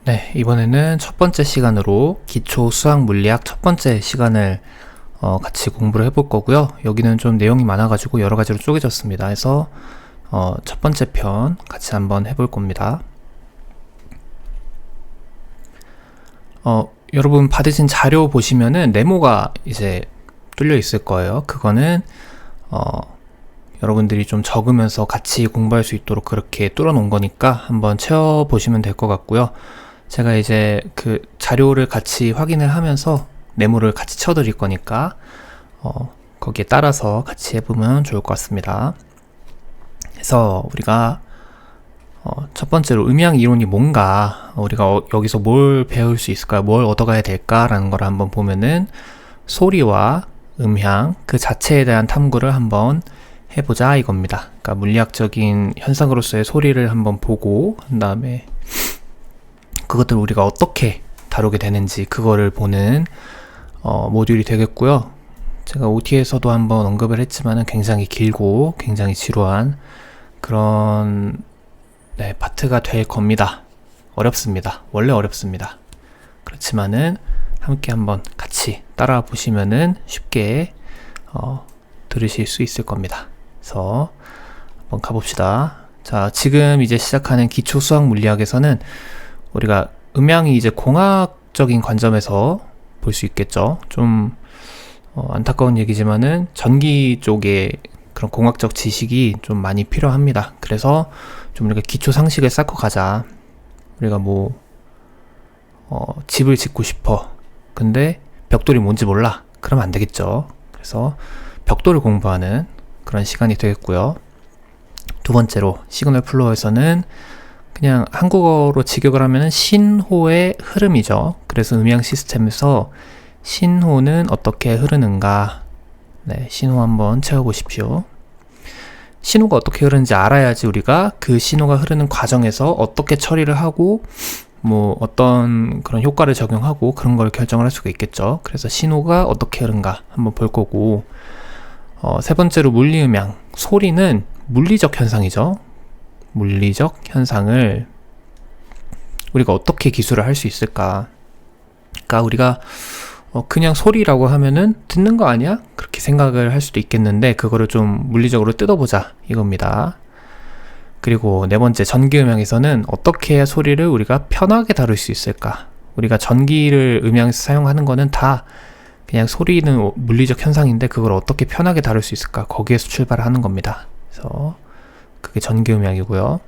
네, 이번에는 첫 번째 시간으로 기초 수학 물리학 첫 번째 시간을 같이 공부를 해볼 거고요. 여기는 좀 내용이 많아가지고 여러 가지로 쪼개졌습니다. 해서 첫 번째 편 같이 한번 해볼 겁니다. 여러분 받으신 자료 보시면은 네모가 이제 뚫려 있을 거예요. 그거는 여러분들이 좀 적으면서 같이 공부할 수 있도록 그렇게 뚫어 놓은 거니까 한번 채워 보시면 될 것 같고요. 제가 이제 그 자료를 같이 확인을 하면서 네모를 같이 쳐 드릴 거니까 거기에 따라서 같이 해보면 좋을 것 같습니다. 그래서 우리가 첫 번째로 음향 이론이 뭔가, 우리가 여기서 뭘 배울 수 있을까, 뭘 얻어가야 될까라는 걸 한번 보면은 소리와 음향 그 자체에 대한 탐구를 한번 해보자 이겁니다. 그러니까 물리학적인 현상으로서의 소리를 한번 보고, 그 다음에 그것들을 우리가 어떻게 다루게 되는지 그거를 보는 모듈이 되겠고요. 제가 OT에서도 한번 언급을 했지만은 굉장히 길고 굉장히 지루한 그런 파트가 될 겁니다. 어렵습니다. 원래 어렵습니다. 그렇지만은 함께 한번 같이 따라 보시면은 쉽게 들으실 수 있을 겁니다. 그래서 한번 가봅시다. 자, 지금 이제 시작하는 기초 수학 물리학에서는 우리가 음향이 이제 공학적인 관점에서 볼 수 있겠죠. 좀 안타까운 얘기지만은 전기 쪽에 그런 공학적 지식이 좀 많이 필요합니다. 그래서 좀 이렇게 기초 상식을 쌓고 가자. 우리가 뭐 집을 짓고 싶어. 근데 벽돌이 뭔지 몰라. 그러면 안 되겠죠. 그래서 벽돌을 공부하는 그런 시간이 되겠고요. 두 번째로 시그널 플로어에서는 그냥 한국어로 직역을 하면 신호의 흐름이죠. 그래서 음향 시스템에서 신호는 어떻게 흐르는가, 신호 한번 채워보십시오. 신호가 어떻게 흐르는지 알아야지 우리가 그 신호가 흐르는 과정에서 어떻게 처리를 하고 뭐 어떤 그런 효과를 적용하고 그런 걸 결정을 할 수가 있겠죠. 그래서 신호가 어떻게 흐른가 한번 볼 거고, 세 번째로 물리음향, 소리는 물리적 현상이죠. 물리적 현상을 우리가 어떻게 기술을 할 수 있을까? 그러니까 우리가 그냥 소리라고 하면은 듣는 거 아니야? 그렇게 생각을 할 수도 있겠는데 그거를 좀 물리적으로 뜯어보자 이겁니다. 그리고 네 번째, 전기음향에서는 어떻게 해야 소리를 우리가 편하게 다룰 수 있을까? 우리가 전기를 음향에서 사용하는 거는 다 그냥 소리는 물리적 현상인데 그걸 어떻게 편하게 다룰 수 있을까? 거기에서 출발하는 겁니다. 그래서 그게 전기음향이고요.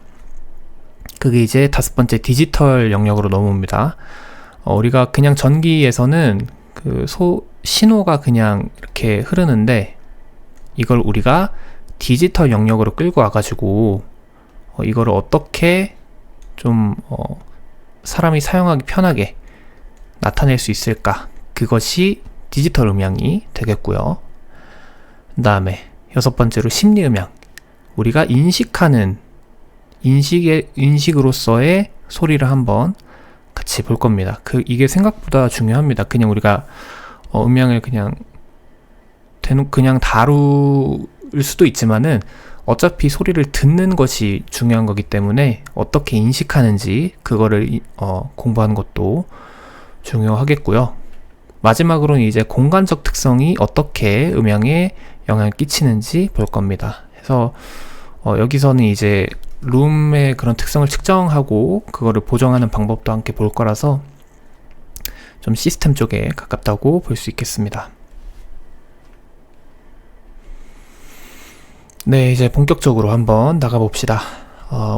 그게 이제 다섯 번째, 디지털 영역으로 넘어옵니다. 우리가 그냥 전기에서는 그 신호가 그냥 이렇게 흐르는데 이걸 우리가 디지털 영역으로 끌고 와가지고 이거를 어떻게 좀 사람이 사용하기 편하게 나타낼 수 있을까? 그것이 디지털 음향이 되겠고요. 그 다음에 여섯 번째로 심리음향, 우리가 인식하는 인식으로서의 소리를 한번 같이 볼 겁니다. 이게 생각보다 중요합니다. 그냥 우리가 음향을 그냥 다룰 수도 있지만은 어차피 소리를 듣는 것이 중요한 거기 때문에 어떻게 인식하는지 그거를 공부하는 것도 중요하겠고요. 마지막으로는 이제 공간적 특성이 어떻게 음향에 영향을 끼치는지 볼 겁니다. 그래서 여기서는 이제 룸의 그런 특성을 측정하고 그거를 보정하는 방법도 함께 볼 거라서 좀 시스템 쪽에 가깝다고 볼 수 있겠습니다. 네, 이제 본격적으로 한번 나가봅시다.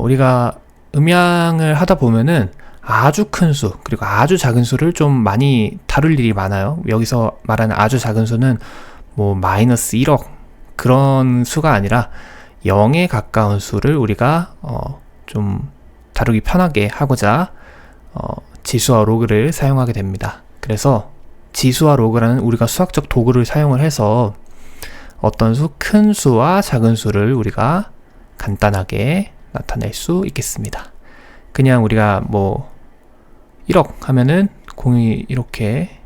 우리가 음향을 하다 보면은 아주 큰 수, 그리고 아주 작은 수를 좀 많이 다룰 일이 많아요. 여기서 말하는 아주 작은 수는 뭐 마이너스 1억 그런 수가 아니라 0에 가까운 수를 우리가 좀 다루기 편하게 하고자 지수와 로그를 사용하게 됩니다. 그래서 지수와 로그라는 우리가 수학적 도구를 사용을 해서 어떤 큰 수와 작은 수를 우리가 간단하게 나타낼 수 있겠습니다. 그냥 우리가 뭐 1억 하면은 공이 이렇게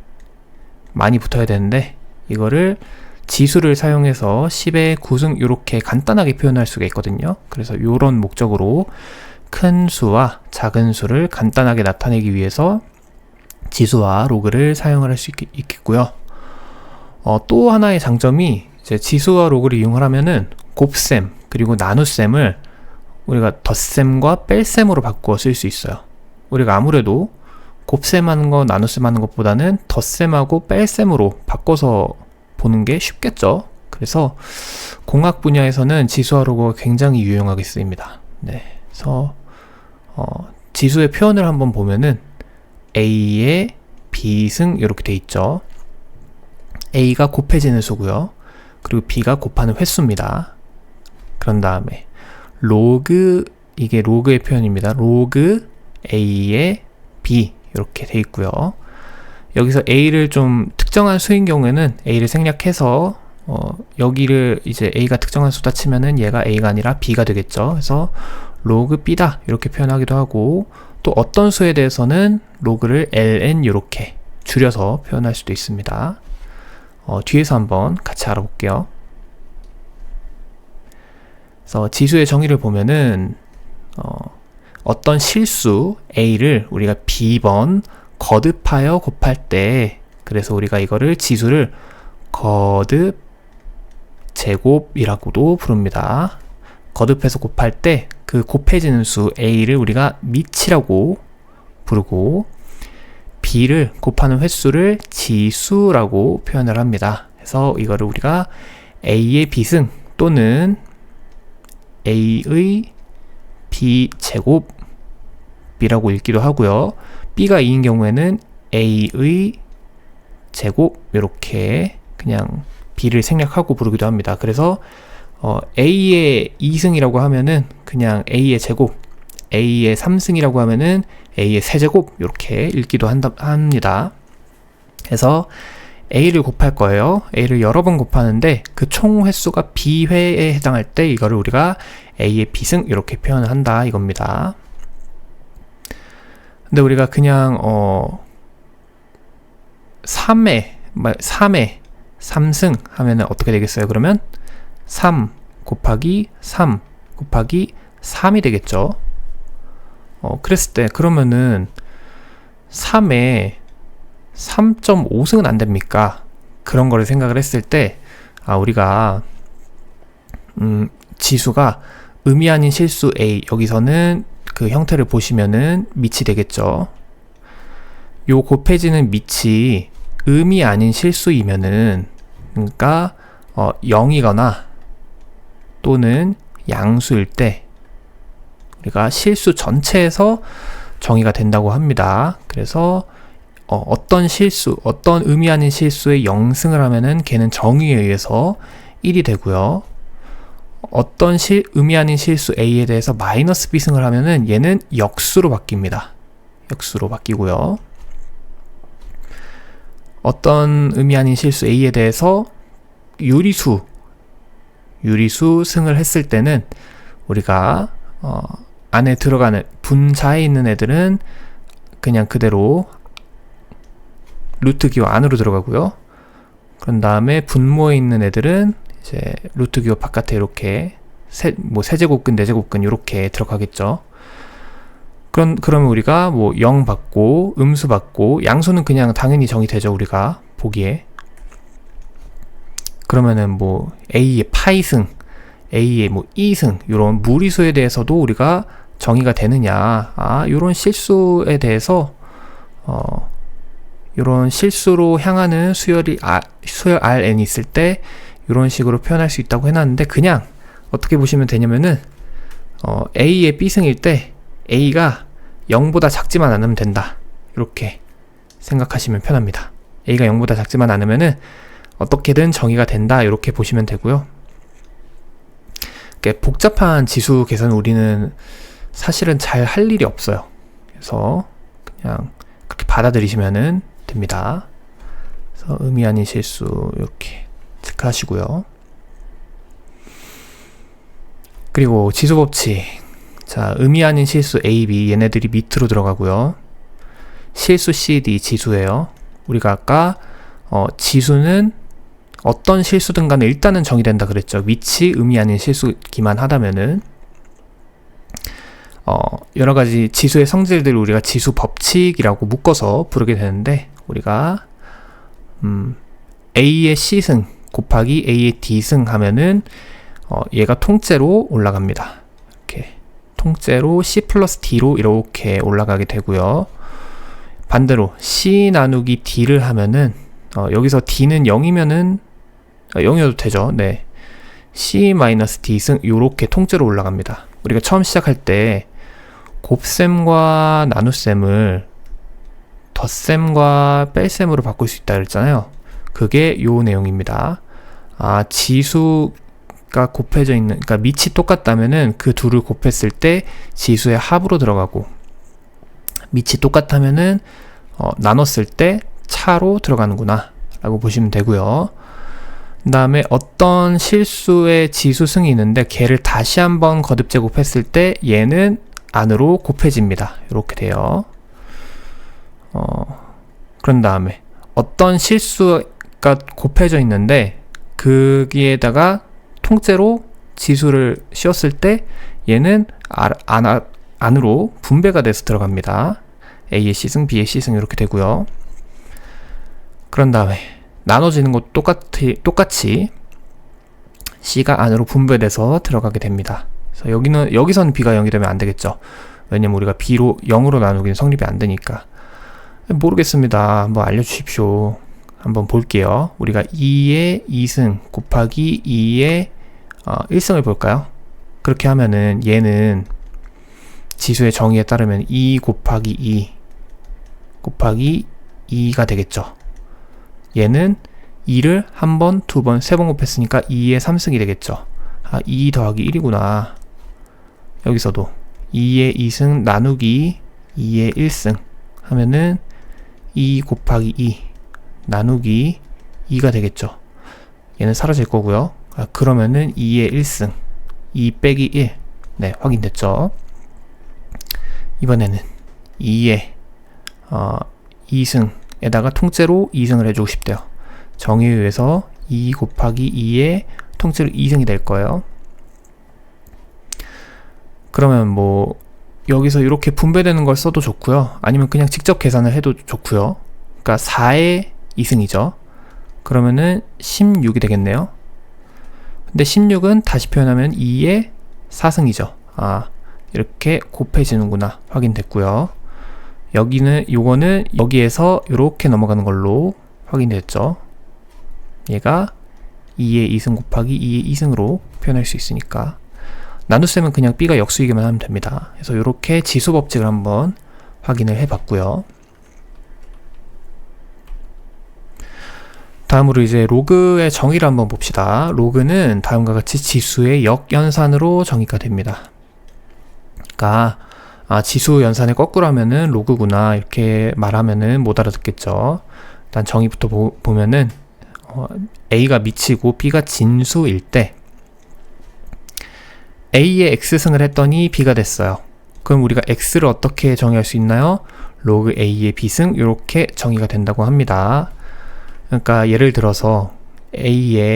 많이 붙어야 되는데 이거를 지수를 사용해서 10의 9승 이렇게 간단하게 표현할 수가 있거든요. 그래서 이런 목적으로 큰 수와 작은 수를 간단하게 나타내기 위해서 지수와 로그를 사용을 할 수 있겠고요. 또 하나의 장점이 이제 지수와 로그를 이용을 하면은 곱셈 그리고 나눗셈을 우리가 덧셈과 뺄셈으로 바꾸어 쓸 수 있어요. 우리가 아무래도 곱셈하는 거 나눗셈하는 것보다는 덧셈하고 뺄셈으로 바꿔서 보는 게 쉽겠죠. 그래서 공학 분야에서는 지수와 로그가 굉장히 유용하게 쓰입니다. 네, 그래서 지수의 표현을 한번 보면은 A의 비승 이렇게 돼 있죠. A가 곱해지는 수고요. 그리고 B가 곱하는 횟수입니다. 그런 다음에 로그, 이게 로그의 표현입니다. 로그 A의 B 이렇게 돼 있고요. 여기서 A를 좀 특정한 수인 경우에는 A를 생략해서 여기를 이제 A가 특정한 수다 치면은 얘가 A가 아니라 B가 되겠죠. 그래서 로그 B다 이렇게 표현하기도 하고, 또 어떤 수에 대해서는 로그를 ln 이렇게 줄여서 표현할 수도 있습니다. 뒤에서 한번 같이 알아볼게요. 그래서 지수의 정의를 보면은 어떤 실수 A를 우리가 B번 거듭하여 곱할 때, 그래서 우리가 이거를 지수를 거듭 제곱이라고도 부릅니다. 거듭해서 곱할 때 그 곱해지는 수 A를 우리가 미치라고 부르고, B를 곱하는 횟수를 지수라고 표현을 합니다. 그래서 이거를 우리가 A의 B승 또는 A의 B제곱이라고 읽기도 하고요. B가 2인 경우에는 A의 제곱 이렇게 그냥 B를 생략하고 부르기도 합니다. 그래서 A의 2승이라고 하면은 그냥 A의 제곱, A의 3승이라고 하면은 A의 세제곱 이렇게 읽기도 합니다. 그래서 A를 곱할 거예요. A를 여러 번 곱하는데 그 총 횟수가 B회에 해당할 때 이거를 우리가 A의 B승 이렇게 표현을 한다 이겁니다. 근데 우리가 그냥 3회 3승 하면은 어떻게 되겠어요? 그러면 3 곱하기 3 곱하기 3이 되겠죠. 그랬을 때 그러면은 3에 3.5승은 안 됩니까? 그런 거를 생각을 했을 때 우리가 지수가 의미 아닌 실수 A, 여기서는 그 형태를 보시면은 밑이 되겠죠. 요 곱해지는 밑이 의미 아닌 실수이면은, 그러니까 0이거나 또는 양수일 때 우리가 실수 전체에서 정의가 된다고 합니다. 그래서 어떤 실수, 어떤 의미 아닌 실수에 0승을 하면은 걔는 정의에 의해서 1이 되고요. 어떤 의미 아닌 실수 A에 대해서 마이너스 B승을 하면은 얘는 역수로 바뀝니다. 역수로 바뀌고요. 어떤 의미 아닌 실수 A에 대해서 유리수 승을 했을 때는 우리가 안에 들어가는 분자에 있는 애들은 그냥 그대로 루트 기호 안으로 들어가고요. 그런 다음에 분모에 있는 애들은 이제 루트 기호 바깥에 이렇게 세제곱근, 네제곱근 이렇게 들어가겠죠. 그러면 우리가 0 받고 음수 받고 양수는 그냥 당연히 정의되죠. 우리가 보기에. 그러면은 A의 파이승, A의 2승 이런 무리수에 대해서도 우리가 정의가 되느냐, 이런 실수에 대해서 이런 실수로 향하는 수열 Rn이 있을 때 이런 식으로 표현할 수 있다고 해놨는데, 그냥 어떻게 보시면 되냐면은 A의 B승일 때 A가 0보다 작지만 않으면 된다 이렇게 생각하시면 편합니다. A가 0보다 작지만 않으면은 어떻게든 정의가 된다 이렇게 보시면 되고요. 복잡한 지수 계산은 우리는 사실은 잘 할 일이 없어요. 그래서 그냥 그렇게 받아들이시면 됩니다. 그래서 의미 아닌 실수 이렇게 체크하시고요. 그리고 지수 법칙. 자, 의미 아닌 실수 A, B 얘네들이 밑으로 들어가고요. 실수 C, D 지수예요. 우리가 아까 지수는 어떤 실수든 간에 일단은 정의된다 그랬죠. 위치 의미 아닌 실수기만 하다면은. 여러 가지 지수의 성질들을 우리가 지수 법칙이라고 묶어서 부르게 되는데, 우리가 A의 C승 곱하기 A의 D승 하면은 얘가 통째로 올라갑니다. 이렇게 통째로 C 플러스 D로 이렇게 올라가게 되고요. 반대로 C 나누기 D를 하면은 여기서 D는 0이면은 0이어도 되죠. 네. C 마이너스 D승 요렇게 통째로 올라갑니다. 우리가 처음 시작할 때 곱셈과 나눗셈을 덧셈과 뺄셈으로 바꿀 수 있다 그랬잖아요. 그게 요 내용입니다. 지수가 곱해져 있는, 그러니까 밑이 똑같다면은 그 둘을 곱했을 때 지수의 합으로 들어가고, 밑이 똑같다면은 나눴을 때 차로 들어가는구나 라고 보시면 되고요. 그 다음에 어떤 실수의 지수승이 있는데 걔를 다시 한번 거듭 제곱했을 때 얘는 안으로 곱해집니다. 이렇게 돼요. 그런 다음에 어떤 실수가 곱해져 있는데 거기에다가 통째로 지수를 씌웠을 때 얘는 안으로 분배가 돼서 들어갑니다. A의 C승, B의 C승 이렇게 되고요. 그런 다음에 나눠지는 것도 똑같이 C가 안으로 분배돼서 들어가게 됩니다. 그래서 여기서는 B가 0이 되면 안 되겠죠. 왜냐면 우리가 B로 0으로 나누기는 성립이 안 되니까. 모르겠습니다. 한번 알려주십시오. 한번 볼게요. 우리가 2의 2승 곱하기 2의 1승을 볼까요? 그렇게 하면은 얘는 지수의 정의에 따르면 2 곱하기 2 곱하기 2가 되겠죠. 얘는 2를 한 번, 두 번, 세 번 곱했으니까 2의 3승이 되겠죠. 2 더하기 1이구나. 여기서도 2의 2승 나누기 2의 1승 하면은 2 곱하기 2 나누기 2가 되겠죠. 얘는 사라질 거고요. 그러면은 2의 1승 2 빼기 1. 네, 확인됐죠. 이번에는 2의 2승에다가 통째로 2승을 해주고 싶대요. 정의에 의해서 2 곱하기 2의 통째로 2승이 될 거예요. 그러면 뭐 여기서 이렇게 분배되는 걸 써도 좋고요. 아니면 그냥 직접 계산을 해도 좋고요. 그러니까 4의 2승이죠. 그러면은 16이 되겠네요. 근데 16은 다시 표현하면 2의 4승이죠. 이렇게 곱해지는구나 확인됐고요. 요거는 여기에서 이렇게 넘어가는 걸로 확인됐죠. 얘가 2의 2승 곱하기 2의 2승으로 표현할 수 있으니까. 나눗셈은 그냥 B가 역수이기만 하면 됩니다. 그래서 이렇게 지수 법칙을 한번 확인을 해봤고요. 다음으로 이제 로그의 정의를 한번 봅시다. 로그는 다음과 같이 지수의 역연산으로 정의가 됩니다. 그러니까 지수 연산을 거꾸로 하면은 로그구나 이렇게 말하면은 못 알아듣겠죠. 일단 정의부터 보면은 A가 미치고 B가 진수일 때 A의 X승을 했더니 B가 됐어요. 그럼 우리가 X를 어떻게 정의할 수 있나요? 로그 A의 B승 이렇게 정의가 된다고 합니다. 그러니까 예를 들어서 A가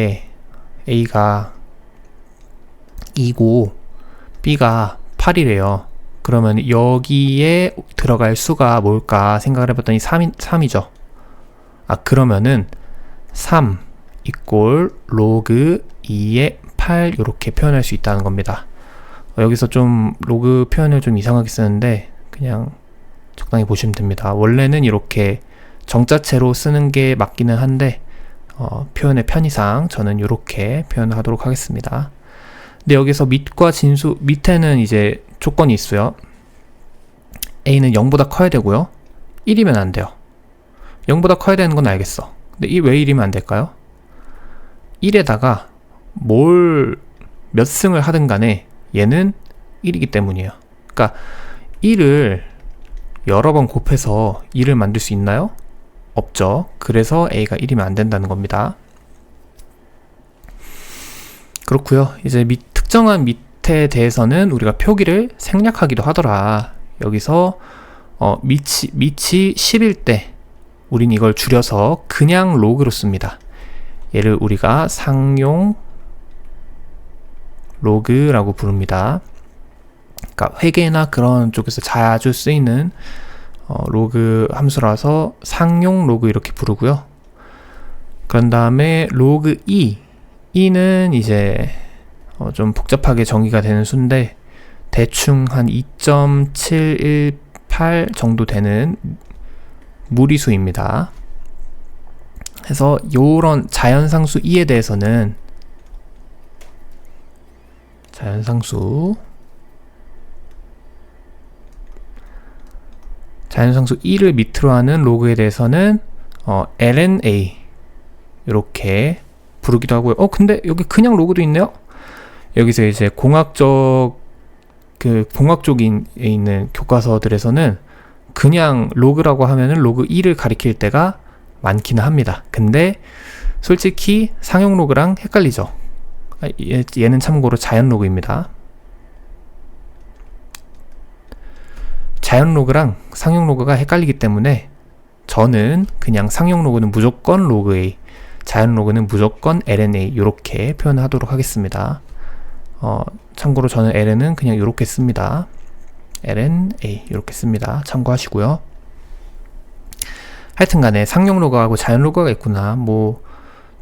2고 B가 8이래요. 그러면 여기에 들어갈 수가 뭘까 생각을 해봤더니 3이죠. 그러면은 3 이꼴 로그 2의 8 이렇게 표현할 수 있다는 겁니다. 여기서 좀 로그 표현을 좀 이상하게 쓰는데 그냥 적당히 보시면 됩니다. 원래는 이렇게 정자체로 쓰는 게 맞기는 한데 표현의 편의상 저는 이렇게 표현하도록 하겠습니다. 근데 여기서 밑과 진수 밑에는 이제 조건이 있어요. A는 0보다 커야 되고요. 1이면 안 돼요. 0보다 커야 되는 건 알겠어. 근데 왜 1이면 안 될까요? 1에다가 몇 승을 하든 간에 얘는 1이기 때문이에요. 그러니까 1을 여러 번 곱해서 2를 만들 수 있나요? 없죠. 그래서 A가 1이면 안 된다는 겁니다. 그렇고요. 이제 특정한 밑에 대해서는 우리가 표기를 생략하기도 하더라. 여기서 밑이 10일 때 우린 이걸 줄여서 그냥 로그로 씁니다. 얘를 우리가 상용 로그라고 부릅니다. 그러니까 회계나 그런 쪽에서 자주 쓰이는 로그 함수라서 상용 로그 이렇게 부르고요. 그런 다음에 로그 e는 이제 좀 복잡하게 정의가 되는 수인데 대충 한 2.718 정도 되는 무리수입니다. 그래서 요런 자연상수 e에 대해서는 자연상수 e를 밑으로 하는 로그에 대해서는 lna 이렇게 부르기도 하고요. 근데 여기 그냥 로그도 있네요. 여기서 이제 공학 쪽에 있는 교과서들에서는 그냥 로그라고 하면은 로그 2를 가리킬 때가 많기는 합니다. 근데 솔직히 상용 로그랑 헷갈리죠. 얘는 참고로 자연 로그입니다. 자연 로그랑 상용 로그가 헷갈리기 때문에 저는 그냥 상용 로그는 무조건 로그 A, 자연 로그는 무조건 lna 이렇게 표현하도록 하겠습니다. 참고로 저는 ln은 그냥 이렇게 씁니다. lna 이렇게 씁니다. 참고하시고요. 하여튼간에 상용 로그하고 자연 로그가 있구나. 뭐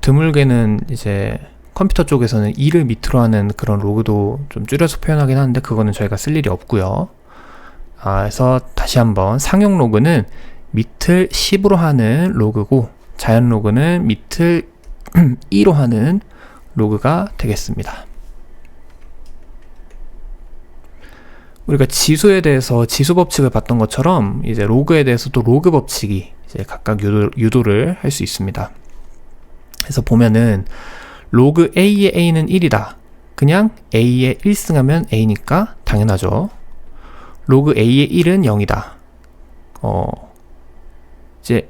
드물게는 이제 컴퓨터 쪽에서는 2를 밑으로 하는 그런 로그도 좀 줄여서 표현하긴 하는데 그거는 저희가 쓸 일이 없고요. 그래서 다시 한번 상용 로그는 밑을 10으로 하는 로그고 자연 로그는 밑을 2로 하는 로그가 되겠습니다. 우리가 지수에 대해서 지수 법칙을 봤던 것처럼 이제 로그에 대해서도 로그 법칙이 이제 각각 유도를 할 수 있습니다. 그래서 보면은 로그 a의 a는 1이다. 그냥 a의 1승하면 a니까 당연하죠. 로그 a의 1은 0이다. 이제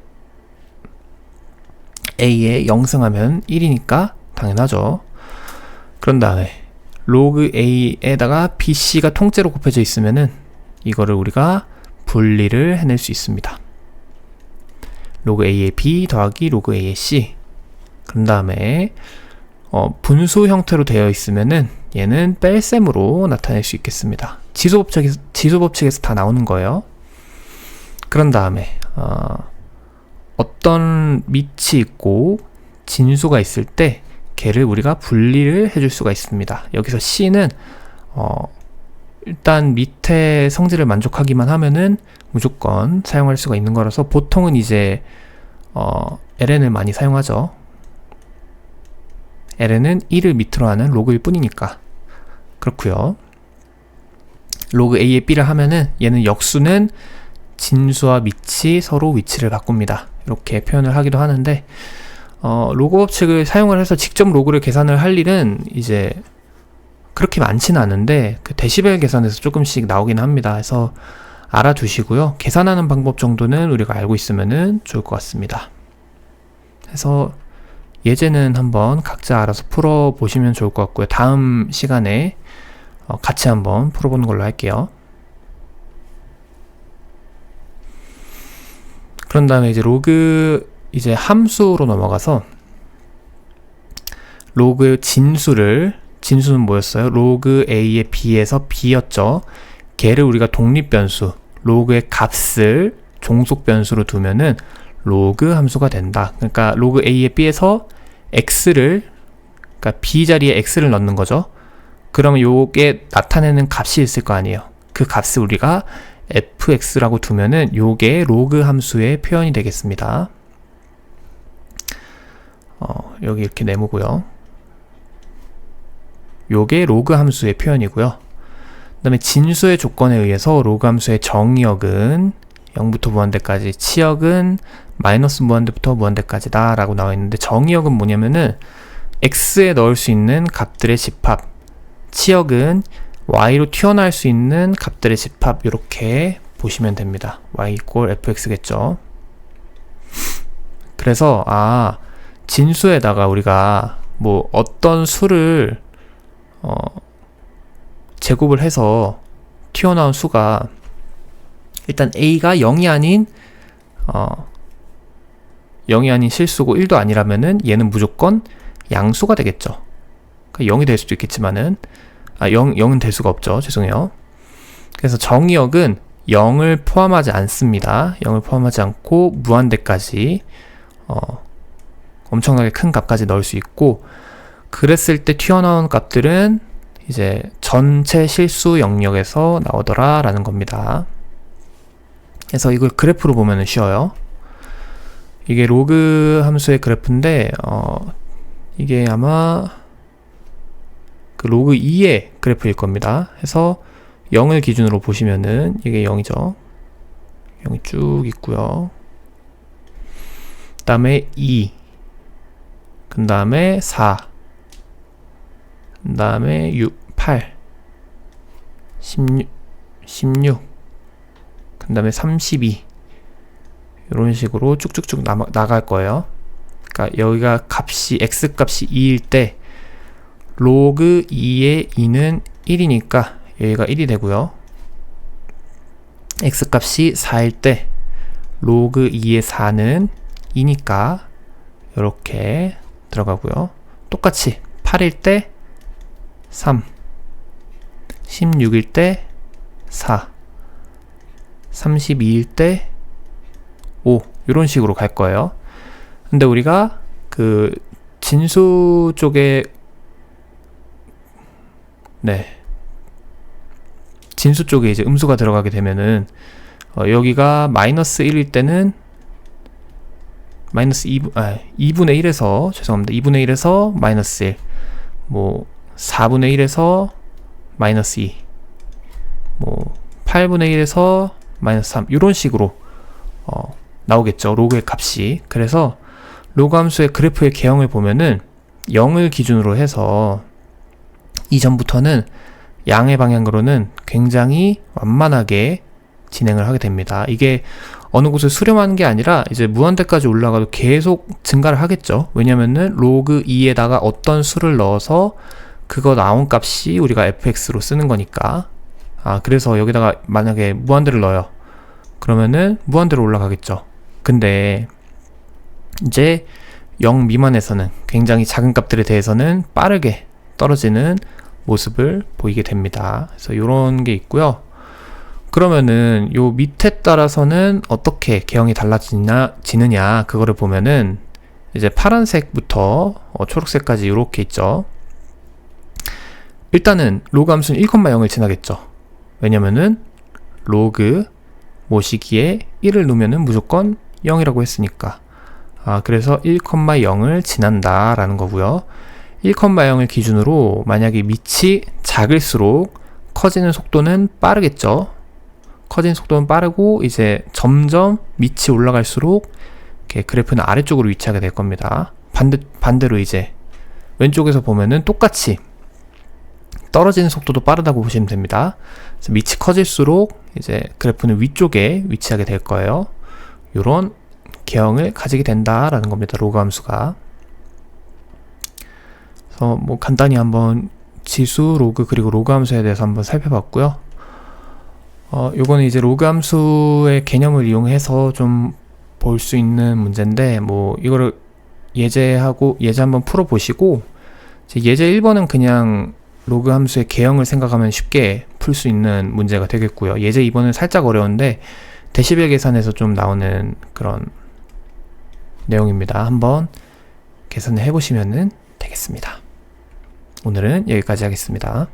a의 0승하면 1이니까 당연하죠. 그런 다음에 로그 a에다가 bc가 통째로 곱해져 있으면은 이거를 우리가 분리를 해낼 수 있습니다. 로그 a의 b 더하기 로그 a의 c. 그런 다음에 분수 형태로 되어 있으면은 얘는 뺄셈으로 나타낼 수 있겠습니다. 지수 법칙에서 다 나오는 거예요. 그런 다음에 어떤 밑이 있고 진수가 있을 때 걔를 우리가 분리를 해줄 수가 있습니다. 여기서 c는 일단 밑에 성질을 만족하기만 하면은 무조건 사용할 수가 있는 거라서 보통은 이제 ln을 많이 사용하죠. ln은 1을 밑으로 하는 로그일 뿐이니까. 그렇고요. 로그 a에 b를 하면은 얘는 역수는 진수와 밑이 서로 위치를 바꿉니다. 이렇게 표현을 하기도 하는데 로그 법칙을 사용을 해서 직접 로그를 계산을 할 일은 이제 그렇게 많지는 않은데 그 데시벨 계산에서 조금씩 나오긴 합니다. 그래서 알아두시고요. 계산하는 방법 정도는 우리가 알고 있으면은 좋을 것 같습니다. 그래서 예제는 한번 각자 알아서 풀어보시면 좋을 것 같고요. 다음 시간에 같이 한번 풀어보는 걸로 할게요. 그런 다음에 이제 로그 이제 함수로 넘어가서 로그 진수는 뭐였어요? 로그 a의 b에서 b였죠. 걔를 우리가 독립변수, 로그의 값을 종속변수로 두면은 로그 함수가 된다. 그러니까 로그 a의 b에서 x를, 그러니까 b 자리에 x를 넣는 거죠. 그러면 요게 나타내는 값이 있을 거 아니에요. 그 값을 우리가 fx라고 두면은 요게 로그 함수의 표현이 되겠습니다. 여기 이렇게 네모고요. 요게 로그 함수의 표현이고요. 그 다음에 진수의 조건에 의해서 로그 함수의 정의역은 0부터 무한대까지, 치역은 마이너스 무한대부터 무한대까지다 라고 나와 있는데, 정의역은 뭐냐면은 x에 넣을 수 있는 값들의 집합, 치역은 y로 튀어나올 수 있는 값들의 집합, 이렇게 보시면 됩니다. y = fx겠죠. 그래서 진수에다가 우리가 뭐 어떤 수를 제곱을 해서 튀어나온 수가 일단 a가 0이 아닌 0이 아닌 실수고 1도 아니라면은 얘는 무조건 양수가 되겠죠. 그러니까 0이 될 수도 있겠지만은 0은 될 수가 없죠. 죄송해요. 그래서 정의역은 0을 포함하지 않습니다. 0을 포함하지 않고 무한대까지 엄청나게 큰 값까지 넣을 수 있고, 그랬을 때 튀어나온 값들은 이제 전체 실수 영역에서 나오더라 라는 겁니다. 그래서 이걸 그래프로 보면 쉬워요. 이게 로그 함수의 그래프인데 이게 아마 그 로그 2의 그래프일 겁니다. 해서 0을 기준으로 보시면은 이게 0이죠. 0이 쭉 있고요. 그 다음에 2, 그 다음에 4, 그 다음에 6, 8, 16, 그 다음에 32, 이런 식으로 쭉쭉쭉 나갈 거예요. 그러니까 여기가 값이 x 값이 2일 때 로그 2의 2는 1이니까 여기가 1이 되고요. x 값이 4일 때 로그 2의 4는 2니까 이렇게 들어가고요. 똑같이 8일 때 3, 16일 때 4, 32일 때 5, 이런 식으로 갈 거예요. 근데 우리가 그 진수 쪽에 진수 쪽에 이제 음수가 들어가게 되면은 여기가 마이너스 1일 때는 마이너스 2분의 1에서 죄송합니다. 2분의 1에서 마이너스 1, 뭐 4분의 1에서 마이너스 2, 뭐 8분의 1에서 마이너스 3, 이런 식으로 나오겠죠. 로그의 값이. 그래서 로그 함수의 그래프의 개형을 보면은 0을 기준으로 해서 이전부터는 양의 방향으로는 굉장히 완만하게 진행을 하게 됩니다. 이게 어느 곳을 수렴하는 게 아니라 이제 무한대까지 올라가도 계속 증가를 하겠죠. 왜냐면은 로그 2에다가 어떤 수를 넣어서 그거 나온 값이 우리가 fx로 쓰는 거니까. 그래서 여기다가 만약에 무한대를 넣어요. 그러면은 무한대로 올라가겠죠. 근데 이제 0 미만에서는 굉장히 작은 값들에 대해서는 빠르게 떨어지는 모습을 보이게 됩니다. 그래서 이런 게 있고요. 그러면은 요 밑에 따라서는 어떻게 개형이 달라지느냐 그거를 보면은 이제 파란색부터 초록색까지 이렇게 있죠. 일단은 로그 함수는 1,0을 지나겠죠. 왜냐면은 로그 모시기에 1을 놓으면은 무조건 0이라고 했으니까. 그래서 1,0을 지난다 라는 거고요. 1,0을 기준으로 만약에 밑이 작을수록 커지는 속도는 빠르겠죠. 커지는 속도는 빠르고 이제 점점 밑이 올라갈수록 이렇게 그래프는 아래쪽으로 위치하게 될 겁니다. 반대로 이제 왼쪽에서 보면은 똑같이 떨어지는 속도도 빠르다고 보시면 됩니다. 그래서 밑이 커질수록 이제 그래프는 위쪽에 위치하게 될 거예요. 이런 개형을 가지게 된다라는 겁니다. 로그 함수가. 그래서 뭐 간단히 한번 지수, 로그, 그리고 로그 함수에 대해서 한번 살펴봤고요. 요거는 이제 로그 함수의 개념을 이용해서 좀 볼 수 있는 문제인데, 뭐 이거를 예제 한번 풀어 보시고, 예제 1번은 그냥 로그 함수의 개형을 생각하면 쉽게 풀 수 있는 문제가 되겠고요. 예제 2번은 살짝 어려운데 데시벨 계산에서 좀 나오는 그런 내용입니다. 한번 계산을 해보시면 되겠습니다. 오늘은 여기까지 하겠습니다.